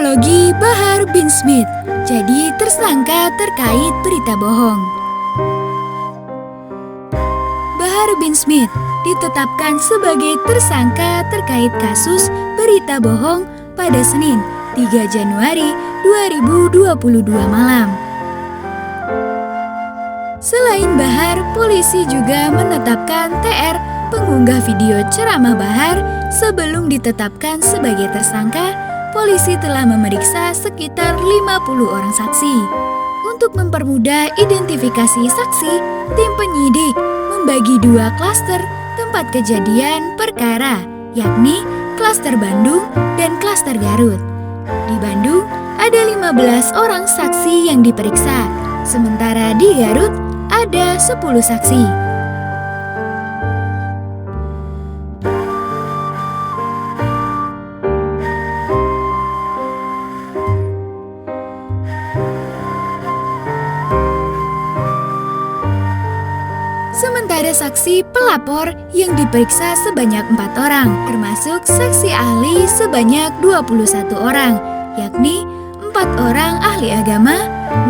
Kronologi Bahar bin Smith jadi tersangka terkait berita bohong. Bahar bin Smith ditetapkan sebagai tersangka terkait kasus berita bohong pada Senin 3 Januari 2022 malam. Selain Bahar, polisi juga menetapkan TR, pengunggah video ceramah Bahar. Sebelum ditetapkan sebagai tersangka, polisi telah memeriksa sekitar 50 orang saksi. Untuk mempermudah identifikasi saksi, tim penyidik membagi 2 klaster tempat kejadian perkara, yakni klaster Bandung dan klaster Garut. Di Bandung, ada 15 orang saksi yang diperiksa, sementara di Garut ada 10 saksi. Sementara saksi pelapor yang diperiksa sebanyak 4 orang, termasuk saksi ahli sebanyak 21 orang, yakni 4 orang ahli agama,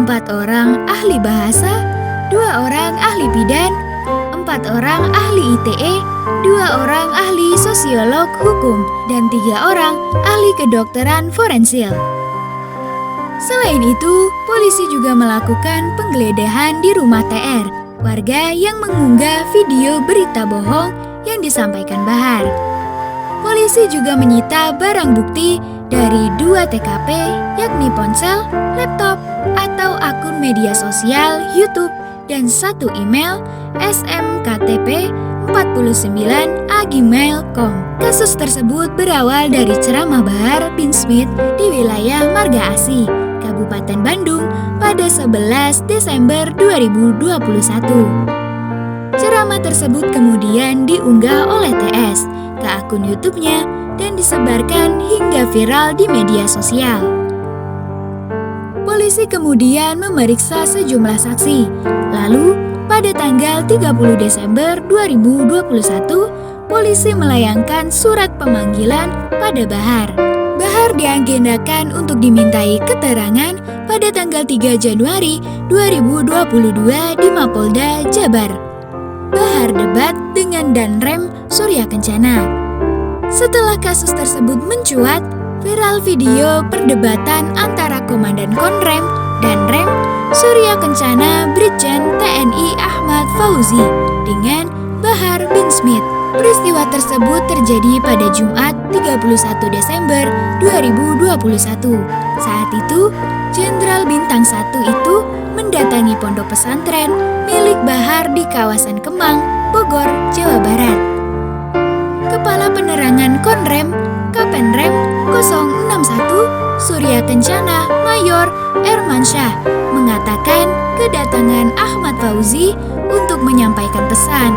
4 orang ahli bahasa, 2 orang ahli bidan, 4 orang ahli ITE, 2 orang ahli sosiolog hukum, dan 3 orang ahli kedokteran forensil. Selain itu, polisi juga melakukan penggeledahan di rumah TR, warga yang mengunggah video berita bohong yang disampaikan Bahar. Polisi juga menyita barang bukti dari 2 TKP, yakni ponsel, laptop, atau akun media sosial YouTube, dan 1 email smktp49@gmail.com. Kasus tersebut berawal dari ceramah Bahar bin Smith di wilayah Marga Asih, Kabupaten Bandung pada 11 Desember 2021. Ceramah tersebut kemudian diunggah oleh TS ke akun YouTube-nya dan disebarkan hingga viral di media sosial. Polisi kemudian memeriksa sejumlah saksi. Lalu, pada tanggal 30 Desember 2021, polisi melayangkan surat pemanggilan pada Bahar. Bahar diagendakan untuk dimintai keterangan pada tanggal 3 Januari 2022 di Mapolda Jabar. Bahar debat dengan Danrem Surya Kencana. Setelah kasus tersebut mencuat, viral video perdebatan antara Komandan Konrem Danrem Surya Kencana Brigjen TNI Ahmad Fauzi dengan Bahar bin Smith. Peristiwa tersebut terjadi pada Jumat 31 Desember 2021. Saat itu, Jenderal Bintang 1 itu mendatangi pondok pesantren milik Bahar di kawasan Kemang, Bogor, Jawa Barat. Kepala Penerangan Konrem, Kapenrem 061, Surya Kencana Mayor Ermansyah mengatakan kedatangan Ahmad Fauzi untuk menyampaikan pesan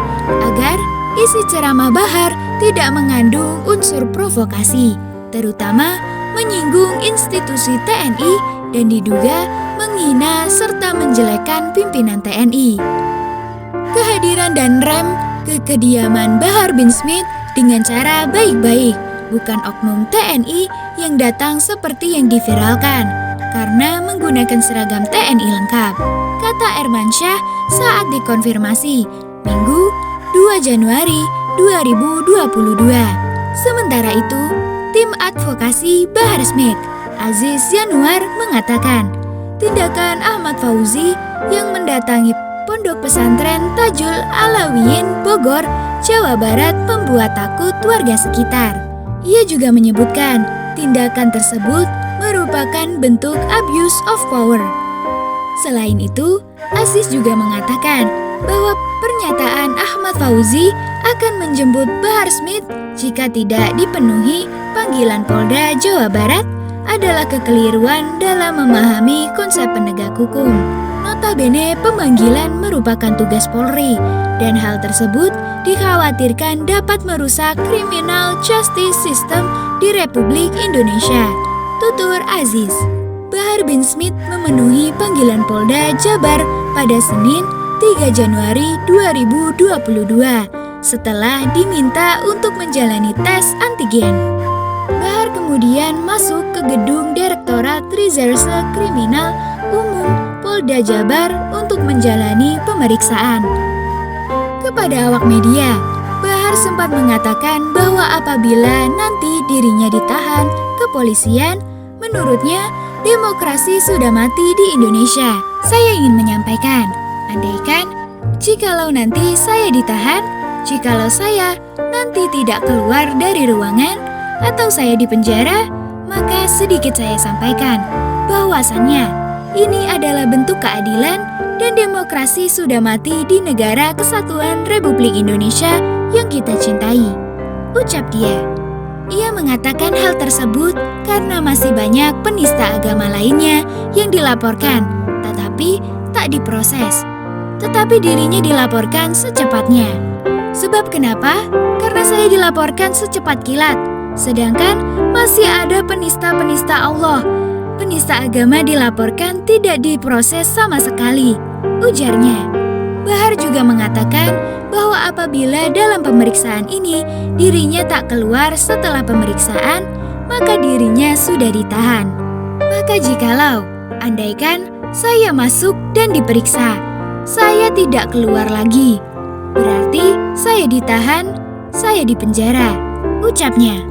agar isi ceramah Bahar tidak mengandung unsur provokasi, terutama menyinggung institusi TNI dan diduga menghina serta menjelekkan pimpinan TNI. Kehadiran Danrem ke kediaman Bahar bin Smith dengan cara baik-baik, bukan oknum TNI yang datang seperti yang diviralkan karena menggunakan seragam TNI lengkap, kata Ermansyah saat dikonfirmasi Minggu 2 Januari 2022. Sementara itu, tim advokasi Bahar Smith, Aziz Yanuar mengatakan, tindakan Ahmad Fauzi yang mendatangi Pondok Pesantren Tajul Alawiyin Bogor, Jawa Barat membuat takut warga sekitar. Ia juga menyebutkan tindakan tersebut merupakan bentuk abuse of power. Selain itu, Aziz juga mengatakan bahwa pernyataan Ahmad Fauzi akan menjemput Bahar Smith jika tidak dipenuhi panggilan Polda Jawa Barat adalah kekeliruan dalam memahami konsep penegak hukum. Notabene pemanggilan merupakan tugas Polri dan hal tersebut dikhawatirkan dapat merusak criminal justice system di Republik Indonesia, tutur Aziz. Bahar bin Smith memenuhi panggilan Polda Jabar pada Senin 3 Januari 2022 setelah diminta untuk menjalani tes antigen. Bahar kemudian masuk ke gedung Direktorat Reserse Kriminal Umum Polda Jabar untuk menjalani pemeriksaan. Kepada awak media, Bahar sempat mengatakan bahwa apabila nanti dirinya ditahan kepolisian, menurutnya demokrasi sudah mati di Indonesia. Saya ingin menyampaikan, andaikan jikalau nanti saya ditahan, jikalau saya nanti tidak keluar dari ruangan atau saya di penjara, maka sedikit saya sampaikan bahwasannya ini adalah bentuk keadilan dan demokrasi sudah mati di negara Kesatuan Republik Indonesia yang kita cintai, ucap dia. Ia mengatakan hal tersebut karena masih banyak penista agama lainnya yang dilaporkan, tetapi tak diproses. Tetapi dirinya dilaporkan secepatnya. Sebab kenapa? Karena saya dilaporkan secepat kilat, sedangkan masih ada penista-penista Allah. Penista agama dilaporkan tidak diproses sama sekali, ujarnya. Bahar juga mengatakan bahwa apabila dalam pemeriksaan ini dirinya tak keluar setelah pemeriksaan, maka dirinya sudah ditahan. Maka jikalau, andaikan saya masuk dan diperiksa, saya tidak keluar lagi, berarti saya ditahan, saya dipenjara, ucapnya.